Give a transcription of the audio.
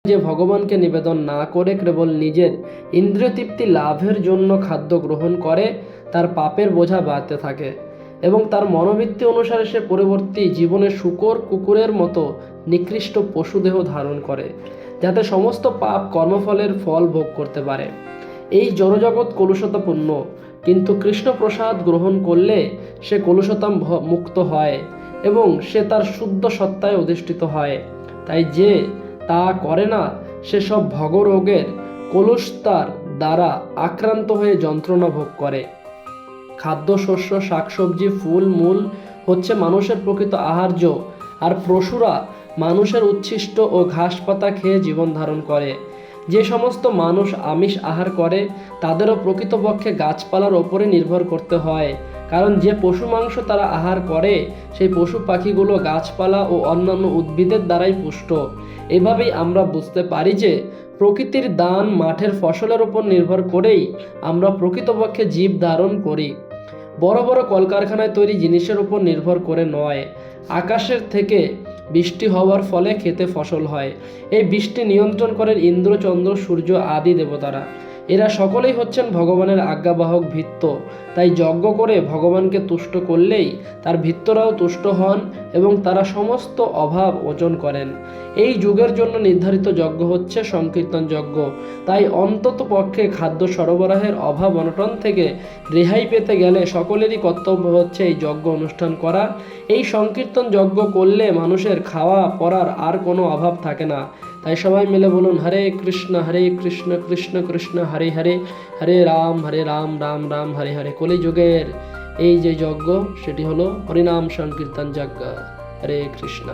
যে ভগবানকে নিবেদন না করে কেবল নিজের ইন্দ্রিয় তৃপ্তি লাভের জন্য খাদ্য গ্রহণ করে, তার পাপের বোঝা বাড়তে থাকে এবং তার মনোবৃত্তি অনুসারে সে পরবর্তী জীবনে শূকর কুকুরের মতো নিকৃষ্ট পশুদেহ ধারণ করে, যাতে সমস্ত পাপ কর্মফলের ফল ভোগ করতে পারে। এই জড়জগৎ কলুষতাপূর্ণ, কিন্তু কৃষ্ণ প্রসাদ গ্রহণ করলে সে কলুষতা মুক্ত হয় এবং সে তার শুদ্ধ সত্তায় অধিষ্ঠিত হয়। তাই যে তা করে না, সেসব ভগরোগের কলুষতার দ্বারা আক্রান্ত হয়ে যন্ত্রণা ভোগ করে। খাদ্য, শস্য, শাকসবজি, ফুল মূল হচ্ছে মানুষের প্রকৃত আহার্য, আর পশুরা মানুষের উচ্ছিষ্ট ও ঘাস পাতা খেয়ে জীবন ধারণ করে। যে সমস্ত মানুষ আমিষ আহার করে তাদেরও প্রকৃতপক্ষে গাছপালার ওপরে নির্ভর করতে হয়, কারণ যে পশু মাংস তারা আহার করে সেই পশু পাখিগুলো গাছপালা ও অন্যান্য উদ্ভিদের দ্বারাই পুষ্ট। এভাবেই আমরা বুঝতে পারি যে প্রকৃতির দান মাঠের ফসলের উপর নির্ভর করেই আমরা প্রকৃতপক্ষে জীব ধারণ করি। বড় বড় কলকারখানায় তৈরি জিনিসের উপর নির্ভর করে নয়। আকাশের থেকে বৃষ্টি হওয়ার ফলে খেতে ফসল হয়। এই বৃষ্টি নিয়ন্ত্রণ করেন ইন্দ্র, চন্দ্র, সূর্য আদি দেবতারা। এরা সকলেই হচ্ছেন ভগবানের আজ্ঞাবাহক ভৃত্য। তাই যজ্ঞ করে ভগবানকে তুষ্ট করলেই তার ভৃত্যরাও তুষ্ট হন এবং তারা সমস্ত অভাব মোচন করেন। এই যুগের জন্য নির্ধারিত যজ্ঞ হচ্ছে সংকীর্তন যজ্ঞ। তাই অন্তত পক্ষে খাদ্য সরবরাহের অভাব অনটন থেকে রেহাই পেতে গেলে সকলেরই কর্তব্য হচ্ছে এই যজ্ঞ অনুষ্ঠান করা। এই সংকীর্তন যজ্ঞ করলে মানুষের খাওয়া পরার আর কোনো অভাব থাকে না। তাই সবাই মিলে বলুন, হরে কৃষ্ণ কৃষ্ণ কৃষ্ণ হরে হরে, হরে রাম রাম রাম হরে হরে। কলিযুগের এই যে যজ্ঞ সেটি হলো হরিনাম সংকীর্তন যজ্ঞ। হরে কৃষ্ণ।